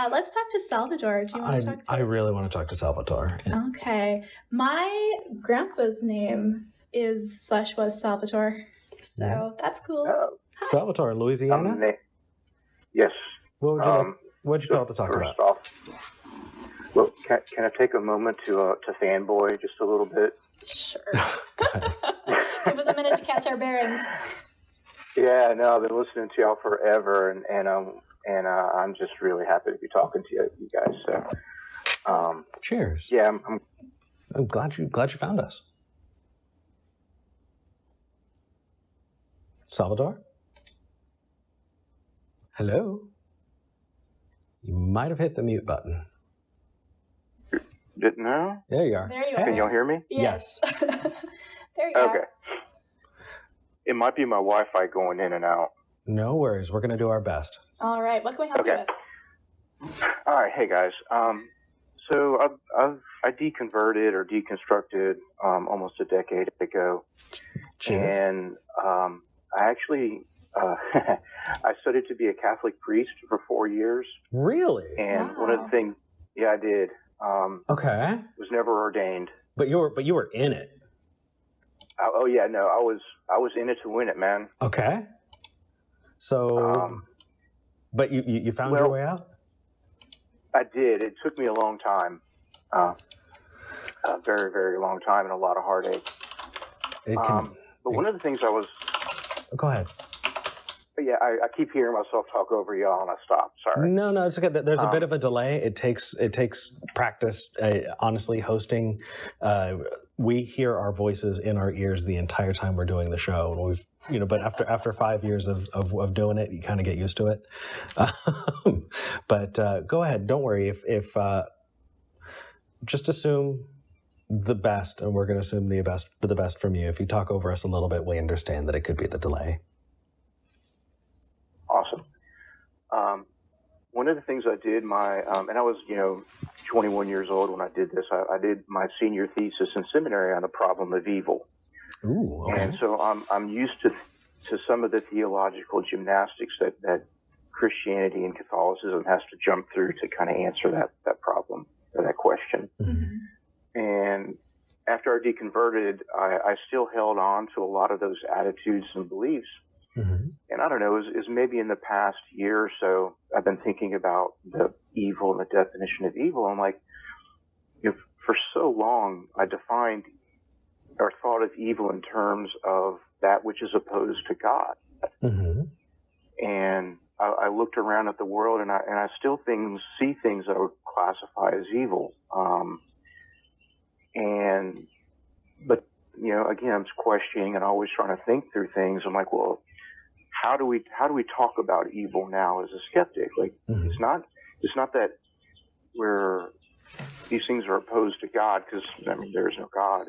Let's talk to Salvatore. Do you want to talk to I really want to talk to Salvatore. Okay. My grandpa's name was Salvatore. So that's cool. Oh. Salvatore in Louisiana? Yes. What would you what'd you call to talk about? First off, well, can I take a moment to fanboy just a little bit? Sure. Give us a minute to catch our bearings. Yeah, no, I've been listening to y'all forever, and I'm just really happy to be talking to you guys. So, cheers. Yeah, I'm glad you found us. Salvatore? Hello? You might have hit the mute button. Didn't know? There you are. There you are. Can y'all hear me? Yes. There you are. Okay. It might be my Wi-Fi going in and out. No worries. We're going to do our best. All right. What can we help you with? All right. Hey, guys. So I deconverted or deconstructed almost a decade ago. Cheers. And I actually I studied to be a Catholic priest for 4 years. Really? And Wow. one of the things, yeah, I did. Okay. Was never ordained. But you were in it. Oh yeah, no, I was in it to win it, man. Okay. So, but you found your way out? I did. It took me a long time, a very, very long time, and a lot of heartache. But one of the things I was... Go ahead. Yeah, I keep hearing myself talk over y'all, and I stopped. Sorry. No, it's okay. There's a bit of a delay. It takes practice. Honestly, hosting, we hear our voices in our ears the entire time we're doing the show, and we've, but after 5 years of doing it, you kind of get used to it. But go ahead. Don't worry. If just assume the best, and we're going to assume the best from you. If you talk over us a little bit, we understand that it could be the delay. Awesome. One of the things I did, and I was, 21 years old when I did this. I did my senior thesis in seminary on the problem of evil. Ooh, okay. And so I'm used to some of the theological gymnastics that Christianity and Catholicism has to jump through to kind of answer that problem or that question. Mm-hmm. And after I deconverted, I still held on to a lot of those attitudes and beliefs. Mm-hmm. And I don't know, is maybe in the past year or so, I've been thinking about the evil and the definition of evil. I'm like, for so long, I defined or thought of evil in terms of that which is opposed to God. Mm-hmm. And I looked around at the world, and I still see things that I would classify as evil. But again, I'm just questioning and always trying to think through things. I'm like, well, how do we talk about evil now as a skeptic? Like, mm-hmm. it's not that these things are opposed to God, because there is no God.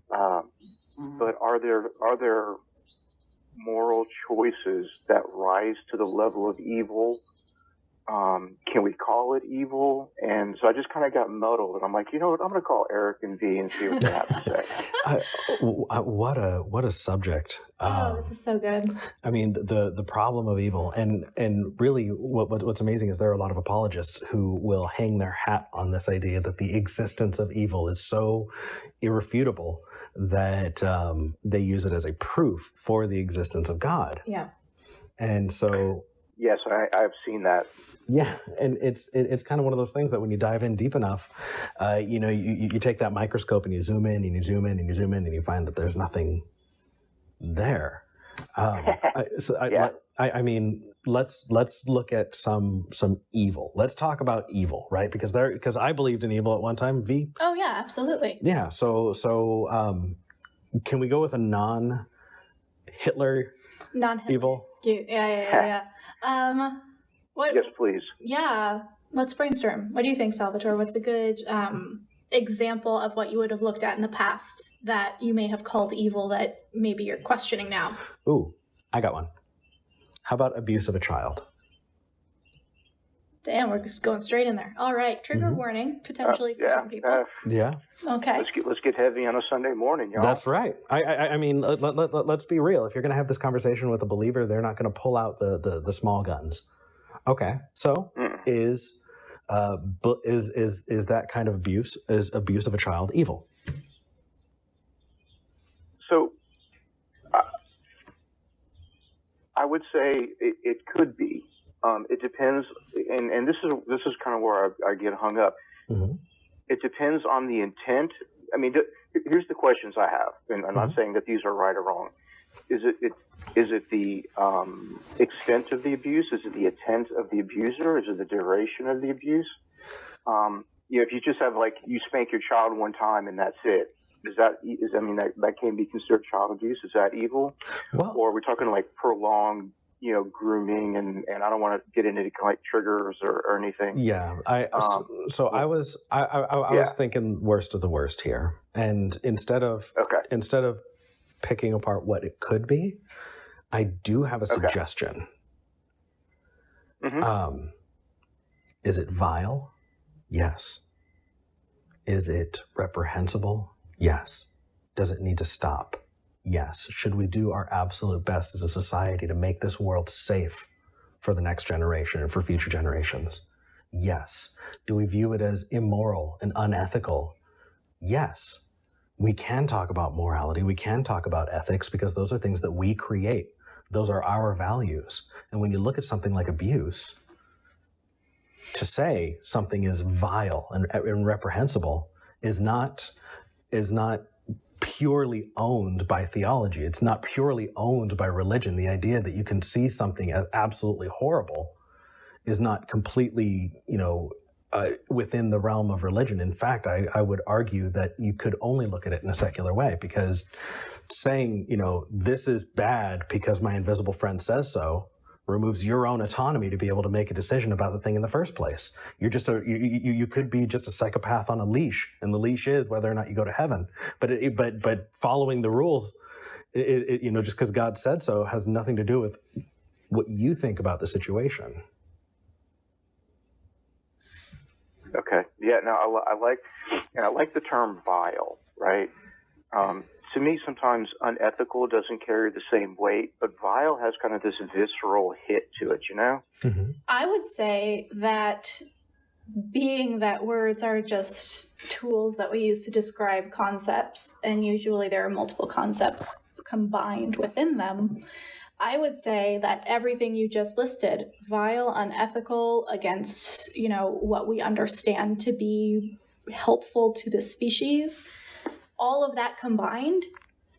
But are there moral choices that rise to the level of evil? Can we call it evil? And so I just kind of got muddled, and I'm like, you know what? I'm going to call Eric and V and see what they have to say. What a subject! This is so good. I mean, the problem of evil, and really, what's amazing is there are a lot of apologists who will hang their hat on this idea that the existence of evil is so irrefutable that they use it as a proof for the existence of God. Yeah. And so. Yes, I've seen that. Yeah, and it's kind of one of those things that when you dive in deep enough, you take that microscope and you zoom in and you zoom in and you zoom in and you find that there's nothing there. I mean, let's look at some evil. Let's talk about evil, right? Because I believed in evil at one time. V. Oh yeah, absolutely. Yeah. So can we go with a non-Hitler? Non-Hitler. Evil. Yeah. What? Yes, please. Yeah. Let's brainstorm. What do you think, Salvatore? What's a good example of what you would have looked at in the past that you may have called evil that maybe you're questioning now? Ooh, I got one. How about abuse of a child? Damn, we're just going straight in there. All right, trigger warning potentially for some people. Yeah. Okay. Let's get heavy on a Sunday morning, y'all. That's right. I mean, let's be real. If you're going to have this conversation with a believer, they're not going to pull out the small guns. Okay. So is but is that kind of abuse, is abuse of a child, evil? So I would say it could be. It depends, and this is kind of where I get hung up. Mm-hmm. It depends on the intent. I mean, here's the questions I have, and I'm not saying that these are right or wrong. Is it the extent of the abuse? Is it the intent of the abuser? Is it the duration of the abuse? If you just have, like, you spank your child one time and that's it, that can be considered child abuse? Is that evil? Well, or are we talking like prolonged, grooming, and I don't want to get into like triggers or anything. Yeah, I was thinking worst of the worst here, and instead of picking apart what it could be, I do have a suggestion. Mm-hmm. Is it vile? Yes. Is it reprehensible? Yes. Does it need to stop? Yes. Should we do our absolute best as a society to make this world safe for the next generation and for future generations? Yes. Do we view it as immoral and unethical? Yes. We can talk about morality. We can talk about ethics because those are things that we create. Those are our values. And when you look at something like abuse, to say something is vile and reprehensible is not purely owned by theology. It's not purely owned by religion. The idea that you can see something as absolutely horrible is not completely, within the realm of religion. In fact, I would argue that you could only look at it in a secular way, because saying, this is bad because my invisible friend says so removes your own autonomy to be able to make a decision about the thing in the first place. You're just you could be just a psychopath on a leash, and the leash is whether or not you go to heaven. But following the rules, just because God said so, has nothing to do with what you think about the situation. Okay. Yeah. No, I like the term vile, right? To me, sometimes unethical doesn't carry the same weight, but vile has kind of this visceral hit to it, Mm-hmm. I would say that, being that words are just tools that we use to describe concepts, and usually there are multiple concepts combined within them, I would say that everything you just listed, vile, unethical, against, what we understand to be helpful to the species, all of that combined,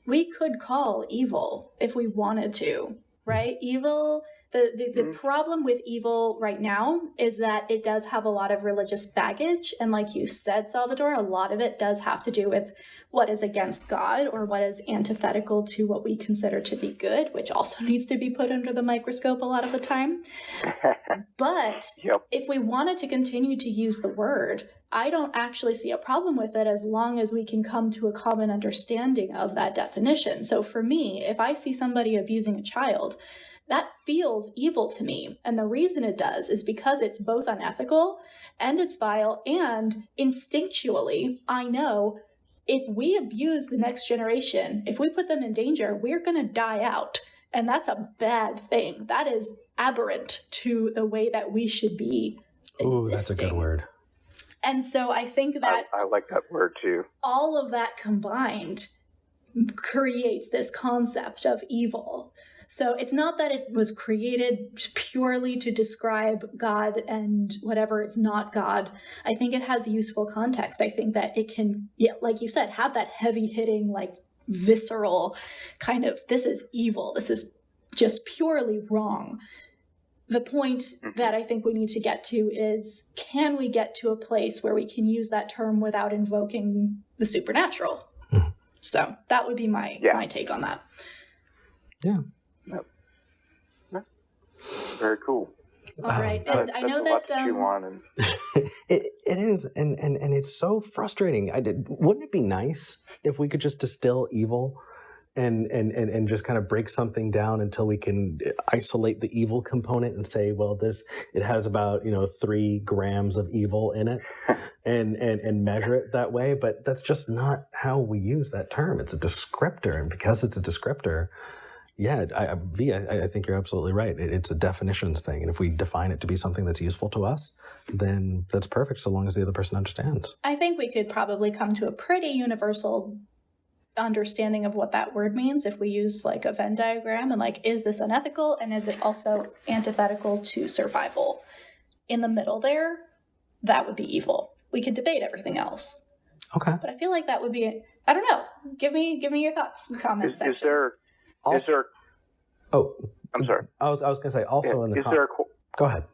we could call evil if we wanted to, right? Evil, the problem with evil right now is that it does have a lot of religious baggage. And like you said, Salvatore, a lot of it does have to do with what is against God or what is antithetical to what we consider to be good, which also needs to be put under the microscope a lot of the time. But if we wanted to continue to use the word, I don't actually see a problem with it as long as we can come to a common understanding of that definition. So for me, if I see somebody abusing a child, that feels evil to me. And the reason it does is because it's both unethical and it's vile, and instinctually, I know if we abuse the next generation, if we put them in danger, we're going to die out. And that's a bad thing. That is aberrant to the way that we should be existing. Ooh, that's a good word. And so I think that I like that word too. All of that combined creates this concept of evil. So it's not that it was created purely to describe God and whatever is not God. I think it has useful context. I think that it can, like you said, have that heavy hitting, like visceral kind of, this is evil. This is just purely wrong. The point that I think we need to get to is, can we get to a place where we can use that term without invoking the supernatural? So that would be my take on that. Yeah. Very cool. All right. And I know that it is, and it's so frustrating. Wouldn't it be nice if we could just distill evil and just kind of break something down until we can isolate the evil component and say, well, it has about 3 grams of evil in it, and measure it that way. But that's just not how we use that term. It's a descriptor, and because it's a descriptor, Yeah, V, I think you're absolutely right. It's a definitions thing. And if we define it to be something that's useful to us, then that's perfect so long as the other person understands. I think we could probably come to a pretty universal understanding of what that word means if we use like a Venn diagram and like, is this unethical and is it also antithetical to survival? In the middle there, that would be evil. We could debate everything else. Okay. But I feel like that would be, I don't know. Give me your thoughts in the comments section. Is there? Oh, I'm sorry. I was going to say also in the. Go ahead.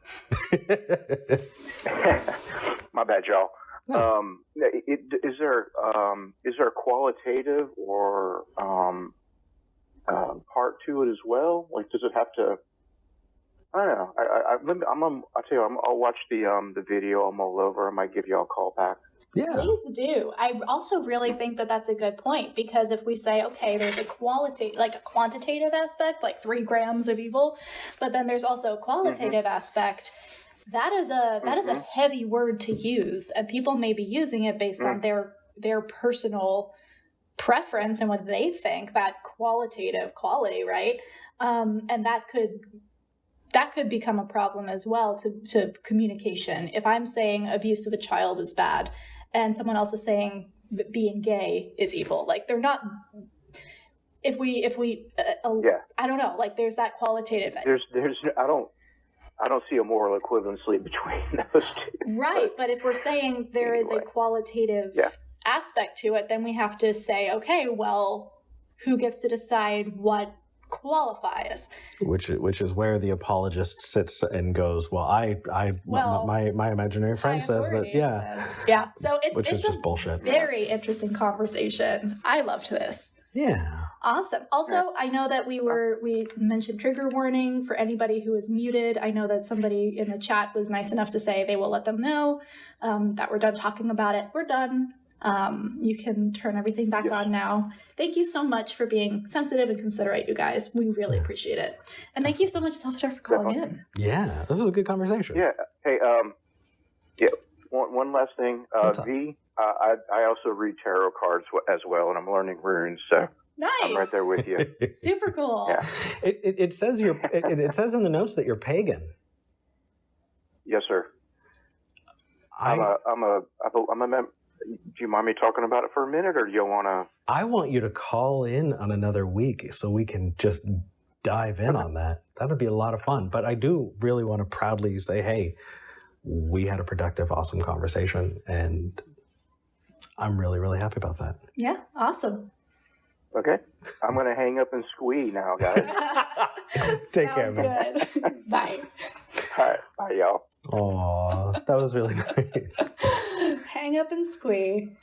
My bad, y'all. No. Is there qualitative or part to it as well? Like, does it have to? I don't know. I'll tell you, I'll watch the video. I'll mull over. I might give y'all a call back. Yeah. Please do. I also really think that that's a good point, because if we say, okay, there's a quantitative aspect, like 3 grams of evil, but then there's also a qualitative aspect. That is a heavy word to use, and people may be using it based on their personal preference and what they think that qualitative quality, right? And that could become a problem as well to communication. If I'm saying abuse of a child is bad, and someone else is saying being gay is evil, like they're not. If we I don't know, like there's that qualitative. I don't see a moral equivalency between those two. Right, but if we're saying there is a qualitative aspect to it, then we have to say, okay, well, who gets to decide what qualifies? Which is where the apologist sits and goes, well, my imaginary friend says that, yeah. So it's is just bullshit. Very interesting conversation. I loved this. Yeah. Awesome. Also, I know that we mentioned trigger warning for anybody who is muted. I know that somebody in the chat was nice enough to say they will let them know that we're done talking about it. We're done. You can turn everything back on now. Thank you so much for being sensitive and considerate, you guys. We really appreciate it. And thank you so much, Salvatore, for calling in. Yeah, this was a good conversation. Yeah. Hey, one last thing. V, I also read tarot cards as well, and I'm learning runes, so nice. I'm right there with you. Super cool. Yeah. It says it says in the notes that you're pagan. Yes, sir. I'm a member. Do you mind me talking about it for a minute, or do you want to? I want you to call in on another week so we can just dive in on that. That would be a lot of fun. But I do really want to proudly say, hey, we had a productive, awesome conversation, and I'm really, really happy about that. Yeah, awesome. Okay. I'm going to hang up and squee now, guys. Take care, man. Good. Bye. All right. Bye, y'all. Aw, that was really nice. Hang up and squee.